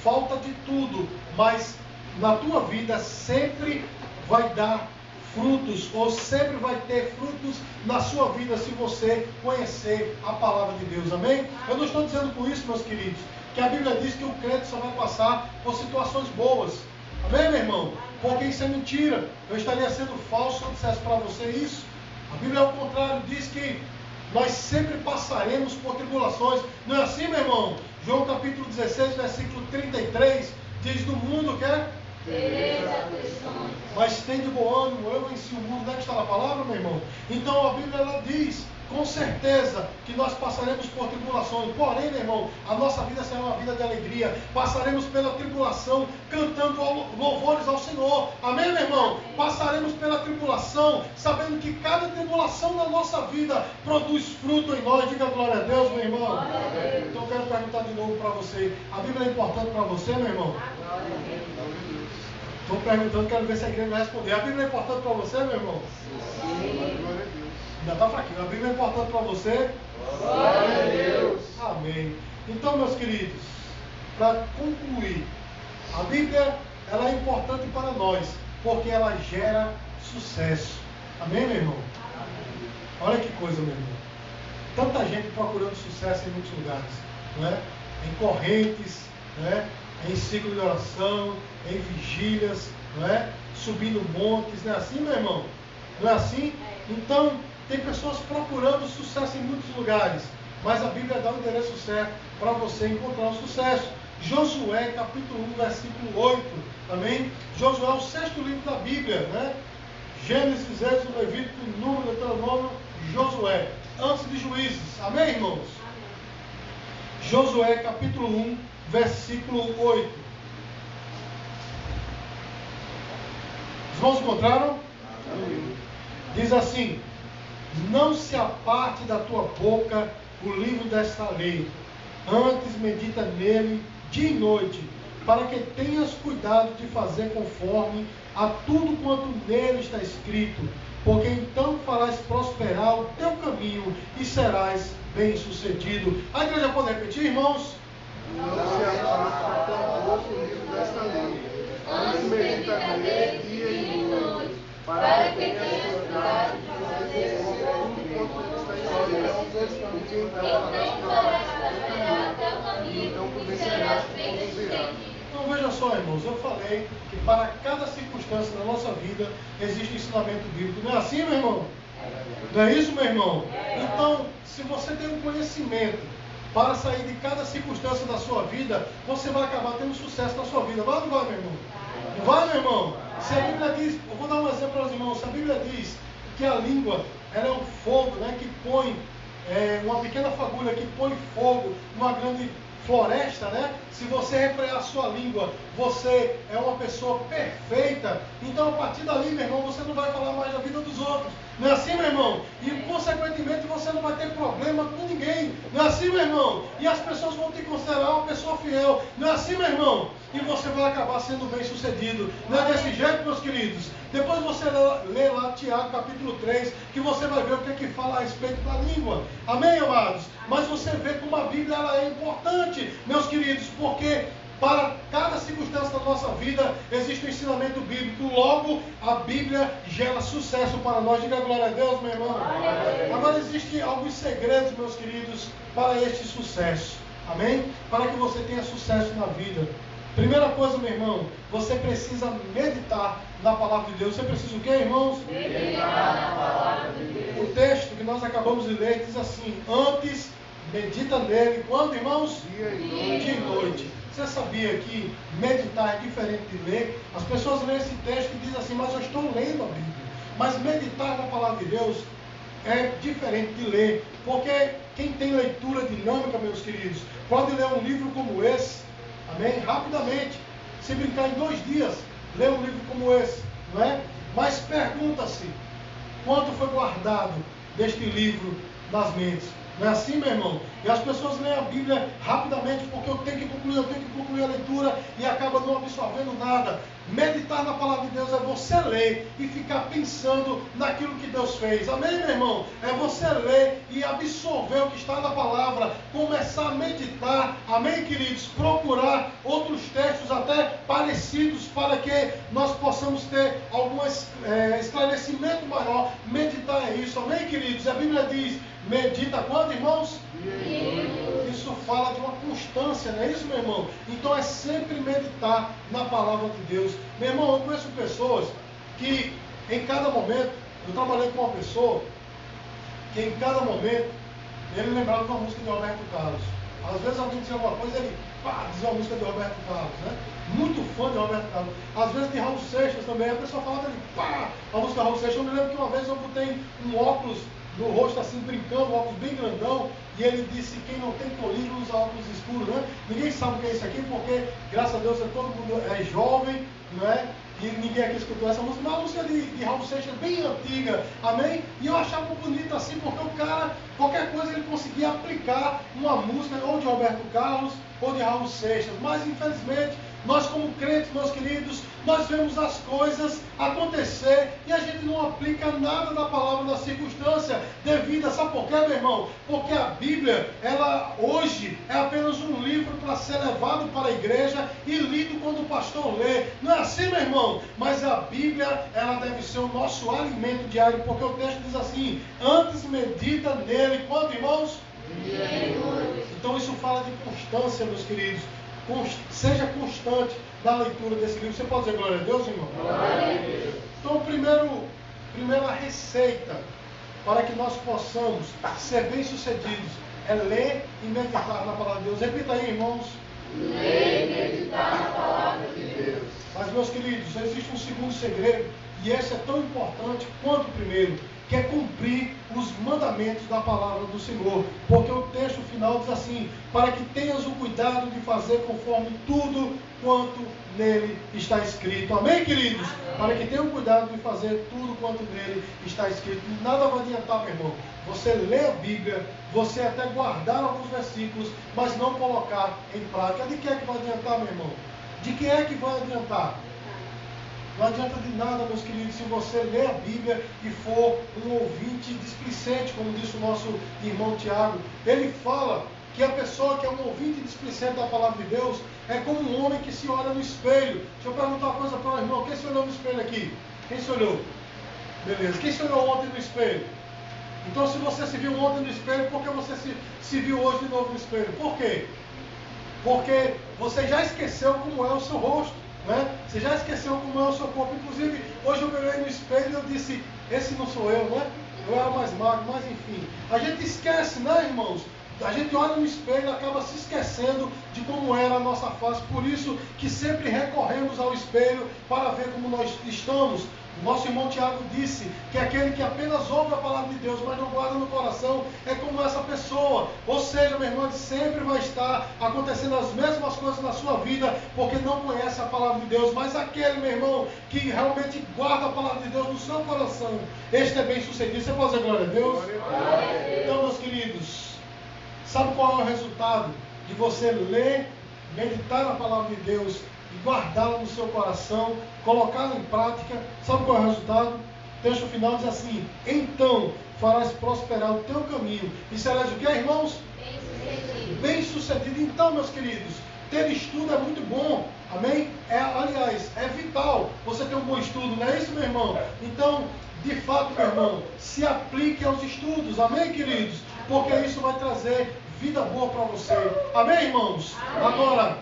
falta de tudo, mas na tua vida sempre vai dar frutos, ou sempre vai ter frutos na sua vida, se você conhecer a palavra de Deus, amém? Eu não estou dizendo com isso, meus queridos, que a Bíblia diz que o crente só vai passar por situações boas, amém, meu irmão? Porque isso é mentira. Eu estaria sendo falso se eu dissesse para você isso. A Bíblia, ao contrário, diz que nós sempre passaremos por tribulações. Não é assim, meu irmão? João capítulo 16, versículo 33, diz: no mundo que é? Mas tem de bom ânimo, eu venci o mundo. Onde é que está a palavra, meu irmão? Então a Bíblia, ela diz com certeza que nós passaremos por tribulações. Porém, meu irmão, a nossa vida será uma vida de alegria. Passaremos pela tribulação cantando louvores ao Senhor. Amém, meu irmão? Passaremos pela tribulação sabendo que cada tribulação da nossa vida produz fruto em nós. Diga glória a Deus, meu irmão. Então eu quero perguntar de novo para você: a Bíblia é importante para você, meu irmão? Estou perguntando, quero ver se a igreja vai responder. A Bíblia é importante para você, meu irmão? Sim. Ainda está fraquinho. A Bíblia é importante para você? Glória a Deus. Amém. Então, meus queridos, para concluir, a Bíblia, ela é importante para nós, porque ela gera sucesso. Amém, meu irmão? Olha que coisa, meu irmão. Tanta gente procurando sucesso em muitos lugares, não é? Em correntes, não é? Em ciclo de oração, em vigílias, não é? Subindo montes, não é assim, meu irmão? Não é assim? Então, tem pessoas procurando sucesso em muitos lugares, mas a Bíblia dá o endereço certo para você encontrar o sucesso. Josué, capítulo 1, versículo 8, amém? Josué é o 6º livro da Bíblia, né? Gênesis, Êxodo, Levítico, Número, Deuteronômio, Josué, antes de Juízes, amém, irmãos? Amém. Josué, capítulo 1, versículo 8. Os irmãos encontraram? Amém. Diz assim: não se aparte da tua boca o livro desta lei. Antes medita nele dia e noite, para que tenhas cuidado de fazer conforme a tudo quanto nele está escrito, porque então farás prosperar o teu caminho e serás bem-sucedido. A igreja pode repetir, irmãos? Não se aparte da tua boca o livro desta lei. Antes medita nele dia e noite, para que tenhas cuidado de fazer conforme quanto está escrito, porque então farás prosperar o teu caminho, então serás bem-sucedido. Então veja só, irmãos, eu falei que para cada circunstância da nossa vida existe um ensinamento bíblico. Não é assim, meu irmão? Não é isso, meu irmão? Então, se você tem um conhecimento para sair de cada circunstância da sua vida, você vai acabar tendo sucesso na sua vida. Vai ou não vai, meu irmão? Não vai, meu irmão? Se a Bíblia diz, eu vou dar um exemplo para os irmãos, se a Bíblia diz que a língua ela é um fogo, né, que põe uma pequena fagulha que põe fogo numa grande floresta, né? Se você refrear a sua língua, você é uma pessoa perfeita. Então, a partir dali, meu irmão, você não vai falar mais da vida dos outros. Não é assim, meu irmão? E, consequentemente, você não vai ter problema com ninguém. Não é assim, meu irmão? E as pessoas vão te considerar uma pessoa fiel. Não é assim, meu irmão? E você vai acabar sendo bem sucedido. Não é desse jeito, meus queridos? Depois você lê lá Tiago capítulo 3, que você vai ver o que é que fala a respeito da língua. Amém, amados? Mas você vê como a Bíblia ela é importante, meus queridos, porque para cada circunstância da nossa vida existe um ensinamento bíblico. Logo, a Bíblia gera sucesso para nós. Diga glória a Deus, meu irmão. Agora, existem alguns segredos, meus queridos, para este sucesso. Amém? Para que você tenha sucesso na vida. Primeira coisa, meu irmão, você precisa meditar na palavra de Deus. Você precisa o quê, irmãos? Meditar na palavra de Deus. O texto que nós acabamos de ler diz assim: antes medita nele, quando, irmãos? Dia e noite. Você sabia que meditar é diferente de ler? As pessoas leem esse texto e dizem assim, mas eu estou lendo a Bíblia. Mas meditar na palavra de Deus é diferente de ler, porque quem tem leitura dinâmica, meus queridos, pode ler um livro como esse, amém? Rapidamente, se brincar em 2 dias, ler um livro como esse, não é? Mas pergunta-se, quanto foi guardado deste livro nas mentes? Não é assim, meu irmão? E as pessoas leem a Bíblia rapidamente, porque eu tenho que concluir a leitura e acaba não absorvendo nada. Meditar na palavra de Deus é você ler e ficar pensando naquilo que Deus fez. Amém, meu irmão? É você ler e absorver o que está na palavra, começar a meditar. Amém, queridos? Procurar outros textos até parecidos para que nós possamos ter algum esclarecimento maior. Meditar é isso. Amém, queridos? A Bíblia diz, medita quando, irmãos? Isso fala de uma constância, não é isso, meu irmão? Então é sempre meditar na palavra de Deus. Meu irmão, eu conheço pessoas que em cada momento, eu trabalhei com uma pessoa que em cada momento ele lembrava de uma música de Roberto Carlos. Às vezes alguém dizia alguma coisa, ele dizia uma música de Roberto Carlos, né? Muito fã de Roberto Carlos. Às vezes de Raul Seixas também, a pessoa falava dele, a música de Raul Seixas. Eu me lembro que uma vez eu botei um óculos no rosto assim, brincando, um óculos bem grandão, e ele disse, quem não tem colírio usa óculos escuros, né? Ninguém sabe o que é isso aqui, porque, graças a Deus, todo mundo é jovem, não é? E ninguém aqui escutou essa música, mas é uma música de Raul Seixas bem antiga, amém? E eu achava bonito assim, porque o cara, qualquer coisa ele conseguia aplicar uma música, ou de Roberto Carlos, ou de Raul Seixas, mas infelizmente, nós como crentes, meus queridos, nós vemos as coisas acontecer e a gente não aplica nada da palavra na circunstância devida. Sabe por quê, meu irmão? Porque a Bíblia, ela hoje é apenas um livro para ser levado para a igreja e lido quando o pastor lê. Não é assim, meu irmão? Mas a Bíblia, ela deve ser o nosso alimento diário, porque o texto diz assim, antes medita nele. Quando, irmãos? Então isso fala de constância, meus queridos. Seja constante na leitura desse livro. Você pode dizer glória a Deus, irmão? Glória a Deus. Então, primeira receita para que nós possamos ser bem-sucedidos é ler e meditar na palavra de Deus. Repita aí, irmãos. Ler e meditar na palavra de Deus. Mas, meus queridos, existe um segundo segredo, e esse é tão importante quanto o primeiro, que é cumprir os mandamentos da palavra do Senhor. Porque o texto final diz assim: para que tenhas o cuidado de fazer conforme tudo quanto nele está escrito. Amém, queridos? Para que tenham cuidado de fazer tudo quanto nele está escrito. Nada vai adiantar, meu irmão, você ler a Bíblia, você até guardar alguns versículos, mas não colocar em prática. De que é que vai adiantar, meu irmão? De que é que vai adiantar? Não adianta de nada, meus queridos, se você ler a Bíblia e for um ouvinte displicente, como disse o nosso irmão Tiago. Ele fala que a pessoa que é um ouvinte displicente da palavra de Deus é como um homem que se olha no espelho. Deixa eu perguntar uma coisa para o irmão: quem se olhou no espelho aqui? Quem se olhou? Beleza. Quem se olhou ontem no espelho? Então, se você se viu ontem no espelho, por que você se viu hoje de novo no espelho? Por quê? Porque você já esqueceu como é o seu rosto, né? Você já esqueceu como é o seu corpo. Inclusive, hoje eu me olhei no espelho e eu disse: esse não sou eu, né? Eu era mais magro, mas enfim. A gente esquece, né, irmãos? A gente olha no espelho e acaba se esquecendo de como era a nossa face. Por isso que sempre recorremos ao espelho para ver como nós estamos. O nosso irmão Tiago disse que aquele que apenas ouve a palavra de Deus, mas não guarda no coração, é como essa pessoa. Ou seja, meu irmão, sempre vai estar acontecendo as mesmas coisas na sua vida, porque não conhece a palavra de Deus. Mas aquele, meu irmão, que realmente guarda a palavra de Deus no seu coração, este é bem sucedido. Você pode dizer glória a Deus? Glória a Deus. Então, meus queridos, sabe qual é o resultado de você ler, meditar na palavra de Deus e guardá-la no seu coração, colocá-la em prática? Sabe qual é o resultado? O texto final diz assim: então farás prosperar o teu caminho e serás o que, irmãos? Bem-sucedido. Bem-sucedido. Então, meus queridos, ter estudo é muito bom, amém? Aliás, é vital você ter um bom estudo, não é isso, meu irmão? Então, de fato, meu irmão, se aplique aos estudos, amém, queridos? Porque isso vai trazer vida boa para você. Amém, irmãos? Amém. Agora,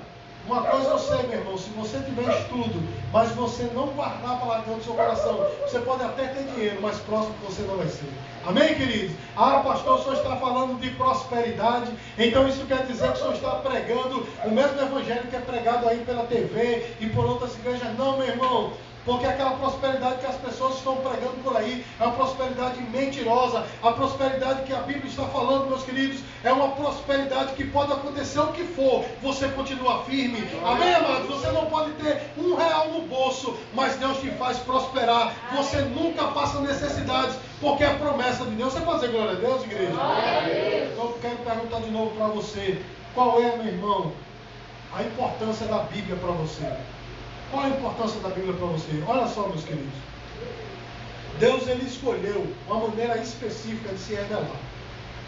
uma coisa eu sei, meu irmão: se você tiver estudo, mas você não guardar a palavra de Deus no seu coração, você pode até ter dinheiro, mas próximo você não vai ser. Amém, queridos? Ah, pastor, o senhor está falando de prosperidade, então isso quer dizer que o senhor está pregando o mesmo evangelho que é pregado aí pela TV e por outras igrejas. Não, meu irmão. Porque aquela prosperidade que as pessoas estão pregando por aí é uma prosperidade mentirosa. A prosperidade que a Bíblia está falando, meus queridos, é uma prosperidade que pode acontecer o que for, você continua firme. Amém, amados? Você não pode ter R$1 no bolso, mas Deus te faz prosperar. Você nunca passa necessidades, porque é a promessa de Deus. Você pode dizer glória a Deus, igreja? Então eu quero perguntar de novo para você: qual é, meu irmão, a importância da Bíblia para você? Qual a importância da Bíblia para você? Olha só, meus queridos. Deus, ele escolheu uma maneira específica de se revelar.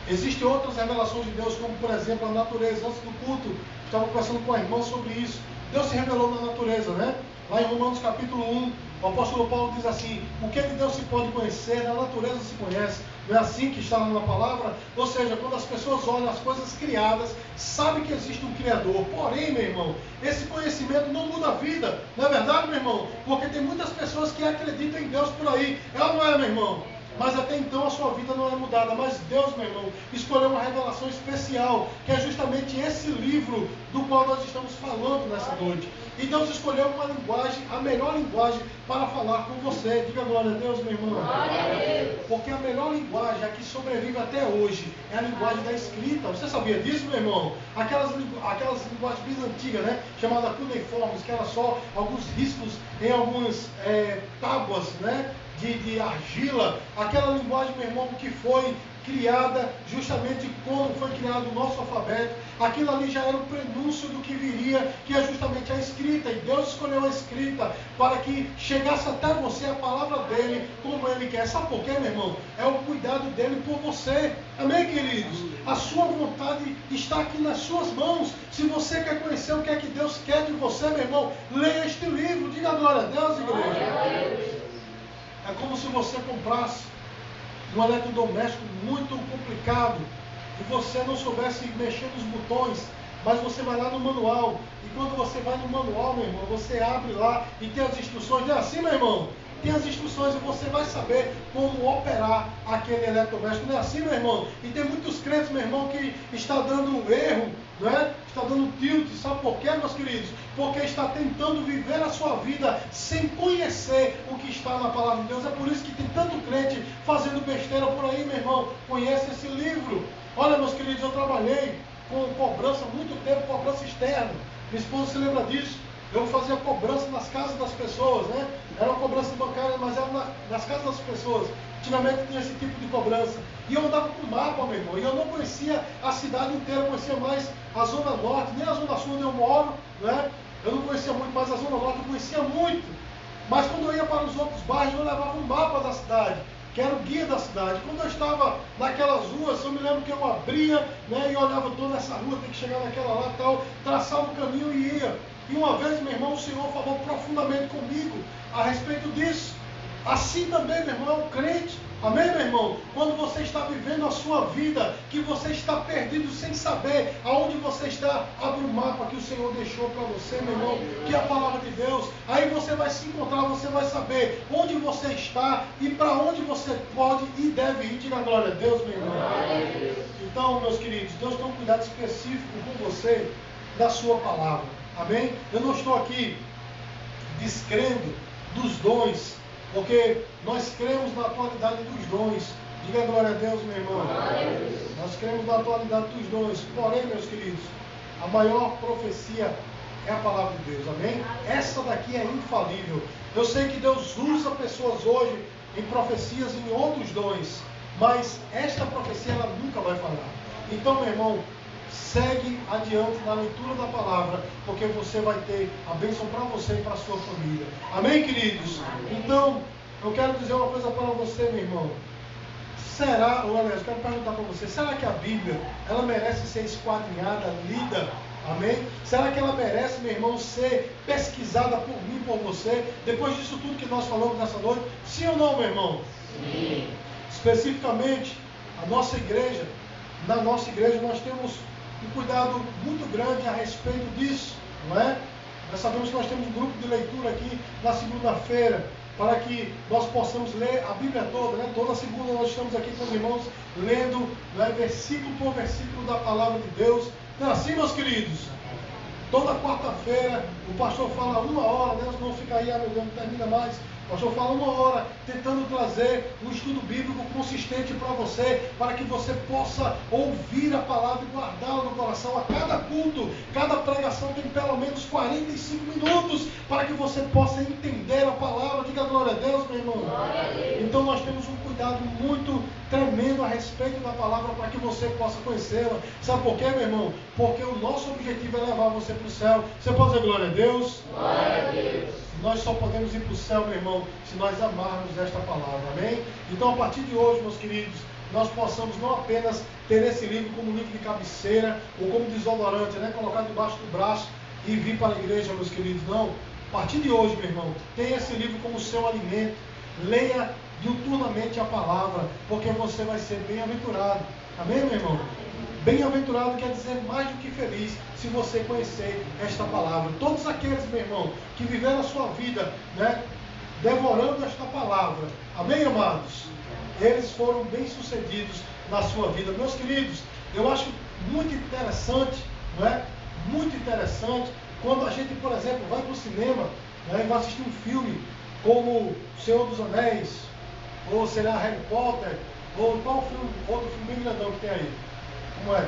Existem outras revelações de Deus, como por exemplo a natureza. Antes do culto, estava conversando com a irmã sobre isso. Deus se revelou na natureza, né? Lá em Romanos capítulo 1, o apóstolo Paulo diz assim: o que de Deus se pode conhecer, na natureza se conhece. Não é assim que está lá na palavra? Ou seja, quando as pessoas olham as coisas criadas, sabem que existe um Criador. Porém, meu irmão, esse conhecimento não muda a vida. Não é verdade, meu irmão? Porque tem muitas pessoas que acreditam em Deus por aí. Ela não é, meu irmão? Mas até então a sua vida não é mudada. Mas Deus, meu irmão, escolheu uma revelação especial, que é justamente esse livro do qual nós estamos falando nessa noite. E Deus escolheu uma linguagem, a melhor linguagem para falar com você. Diga glória a Deus, meu irmão. Glória a Deus. Porque a melhor linguagem, a que sobrevive até hoje, é a linguagem da escrita. Você sabia disso, meu irmão? Aquelas linguagens bem antigas, né? Chamada cuneiformes, que era só alguns riscos em algumas tábuas, né? De argila. Aquela linguagem, meu irmão, que foi criada justamente quando foi criado o nosso alfabeto. Aquilo ali já era o prenúncio do que viria, que é justamente a escrita. E Deus escolheu a escrita para que chegasse até você a palavra dele como ele quer. Sabe por quê, meu irmão? É o cuidado dele por você. Amém, queridos? A sua vontade está aqui nas suas mãos. Se você quer conhecer o que é que Deus quer de você, meu irmão, leia este livro. Diga glória a Deus, igreja. É como se você comprasse um eletrodoméstico muito complicado e você não soubesse mexer nos botões, mas você vai lá no manual. E quando você vai no manual, meu irmão, você abre lá e tem as instruções. É assim, meu irmão? tem as instruções e você vai saber como operar aquele eletrodoméstico. Não é assim, meu irmão? E tem muitos crentes, meu irmão, que está dando erro, não é? Está dando tilt. Sabe por quê, meus queridos? Porque está tentando viver a sua vida sem conhecer o que está na palavra de Deus. É por isso que tem tanto crente fazendo besteira por aí, meu irmão. Conhece esse livro. Olha, meus queridos, eu trabalhei com cobrança há muito tempo, cobrança externa. Minha esposa se lembra disso. Eu fazia cobrança nas casas das pessoas, né? Era uma cobrança bancária, mas era nas casas das pessoas. Antigamente tinha esse tipo de cobrança. E eu andava com mapa, meu irmão. E eu não conhecia a cidade inteira, eu conhecia mais a Zona Norte, nem a Zona Sul onde eu moro, né? Eu não conhecia muito, mas a Zona Norte eu conhecia muito. Mas quando eu ia para os outros bairros, eu levava um mapa da cidade, que era o guia da cidade. Quando eu estava naquelas ruas, eu me lembro que eu abria, né, e olhava toda essa rua, tem que chegar naquela lá, tal, traçava o caminho e ia. E uma vez, meu irmão, o Senhor falou profundamente comigo a respeito disso. Assim também, meu irmão, é um crente. Amém, meu irmão? Quando você está vivendo a sua vida, que você está perdido sem saber aonde você está, abre o mapa que o Senhor deixou para você, meu irmão, que é a palavra de Deus. Aí você vai se encontrar, você vai saber onde você está e para onde você pode e deve ir. Diga glória a Deus, meu irmão. Então, meus queridos, Deus tem um cuidado específico com você da sua palavra. Amém? Eu não estou aqui descrendo dos dons, porque nós cremos na atualidade dos dons. Diga glória a Deus, meu irmão. Nós cremos na atualidade dos dons. Porém, meus queridos, a maior profecia é a palavra de Deus. Amém? Essa daqui é infalível. Eu sei que Deus usa pessoas hoje em profecias, em outros dons, mas esta profecia ela nunca vai falhar. Então, meu irmão, segue adiante na leitura da palavra, porque você vai ter a bênção para você e para a sua família. Amém, queridos? Então, eu quero dizer uma coisa para você, meu irmão. Será, ou aliás, eu quero perguntar para você, será que a Bíblia, ela merece ser esquadrinhada, lida? Amém? Será que ela merece, meu irmão, ser pesquisada por mim, por você, depois disso tudo que nós falamos nessa noite? Sim ou não, meu irmão? Sim. Especificamente, a nossa igreja, na nossa igreja nós temos um cuidado muito grande a respeito disso, não é? Nós sabemos que nós temos um grupo de leitura aqui na segunda-feira, para que nós possamos ler a Bíblia toda, né? Toda segunda nós estamos aqui com os irmãos, lendo, né, versículo por versículo da palavra de Deus. Não é assim, meus queridos? Toda quarta-feira o pastor fala 1 hora, né? Os irmãos ficam aí, meu Deus, não termina mais. O pastor fala 1 hora, tentando trazer um estudo bíblico consistente para você, para que você possa ouvir a palavra e guardá-la no coração. A cada culto, cada pregação tem pelo menos 45 minutos, para que você possa entender a palavra. Diga glória a Deus, meu irmão. Então nós temos um cuidado muito tremendo a respeito da palavra, para que você possa conhecê-la. Sabe por quê, meu irmão? Porque o nosso objetivo é levar você para o céu. Você pode dizer glória a Deus? Glória a Deus. Nós só podemos ir para o céu, meu irmão, se nós amarmos esta palavra, amém? Então, a partir de hoje, meus queridos, nós possamos não apenas ter esse livro como livro de cabeceira, ou como desodorante, né? Colocar debaixo do braço e vir para a igreja, meus queridos, não. A partir de hoje, meu irmão, tenha esse livro como seu alimento, leia diuturnamente a palavra, porque você vai ser bem-aventurado, amém, meu irmão? Bem-aventurado quer dizer mais do que feliz, se você conhecer esta palavra. Todos aqueles, meu irmão, que viveram a sua vida, né, devorando esta palavra, amém, amados? Eles foram bem-sucedidos na sua vida. Meus queridos, eu acho muito interessante, não é? Muito interessante, quando a gente, por exemplo, vai para o cinema, né, e vai assistir um filme como Senhor dos Anéis, ou será Harry Potter, ou qual filme, outro filme bem grandão que tem aí? Como é?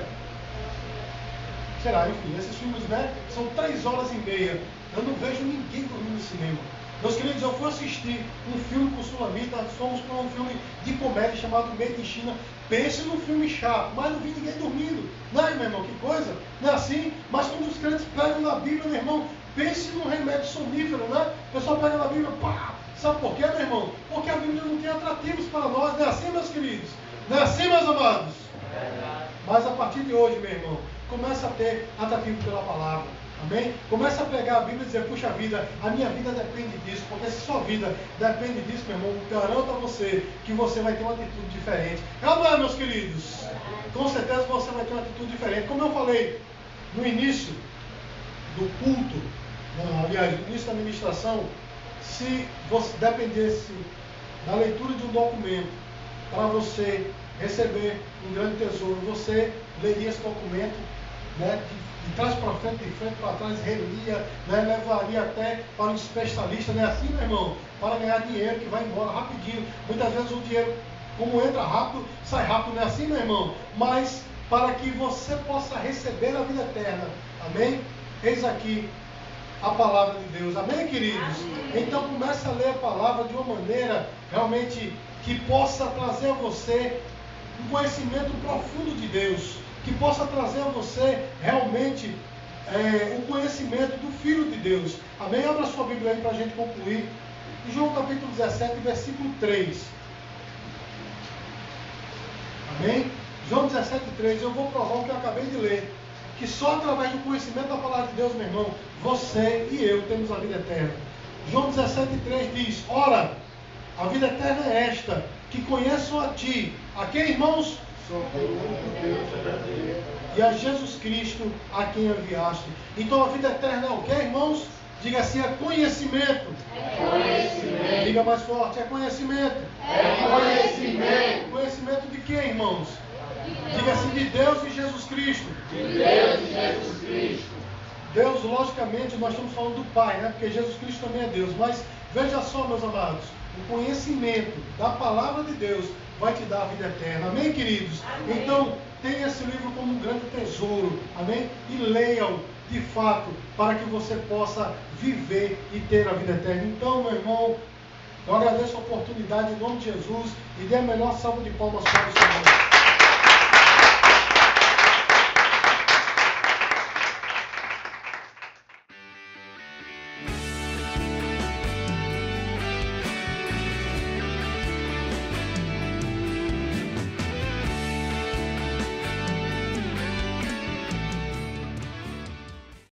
Será, enfim, esses filmes, né? São 3 horas e meia. Eu não vejo ninguém dormindo no cinema. Meus queridos, eu fui assistir um filme com o Sulamita, fomos para um filme de comédia chamado Made in China. Pense num filme chato, mas não vi ninguém dormindo. Não é, meu irmão, que coisa? Não é assim? Mas quando os crentes pegam na Bíblia, meu irmão, pense num remédio sonífero, né? O pessoal pega na Bíblia, pá! Sabe por quê, meu irmão? Porque a Bíblia não tem atrativos para nós. Não é assim, meus queridos? Não é assim, meus amados? Mas a partir de hoje, meu irmão, começa a ter atrativo pela palavra. Amém? Começa a pegar a Bíblia e dizer, puxa vida, a minha vida depende disso. Porque se sua vida depende disso, meu irmão, garanto a você que você vai ter uma atitude diferente. Não é, meus queridos? Com certeza você vai ter uma atitude diferente. Como eu falei no início do culto, aliás, no início da ministração, se você dependesse da leitura de um documento para você receber um grande tesouro, você leria esse documento, né, de trás para frente, de frente para trás, relia, né, levaria até para um especialista, não é assim, meu irmão? Para ganhar dinheiro que vai embora rapidinho. Muitas vezes o dinheiro, como entra rápido, sai rápido, não é assim, meu irmão? Mas para que você possa receber a vida eterna, amém? Eis aqui a palavra de Deus, amém, queridos? Amém. Então comece a ler a palavra de uma maneira realmente que possa trazer a você um conhecimento profundo de Deus, que possa trazer a você realmente o conhecimento do Filho de Deus, amém? Abra sua Bíblia aí para a gente concluir, João capítulo 17, versículo 3, amém? João 17, 3, eu vou provar o que eu acabei de ler, que só através do conhecimento da palavra de Deus, meu irmão, você e eu temos a vida eterna. João 17, 3 diz: ora, a vida eterna é esta, que conheçam a ti, a quem, irmãos? E a Jesus Cristo, a quem enviaste. Então a vida eterna é o que, irmãos? Diga assim, é conhecimento. É conhecimento. Diga mais forte, é conhecimento. É conhecimento. Conhecimento de quem, irmãos? Diga assim, de Deus e Jesus Cristo. De Deus e Jesus Cristo. Deus, logicamente, nós estamos falando do Pai, né? Porque Jesus Cristo também é Deus. Mas veja só, meus amados, o conhecimento da palavra de Deus vai te dar a vida eterna. Amém, queridos? Amém. Então, tenha esse livro como um grande tesouro. Amém? E leia-o de fato, para que você possa viver e ter a vida eterna. Então, meu irmão, eu agradeço a oportunidade em nome de Jesus e dê a melhor salva de palmas para o Senhor.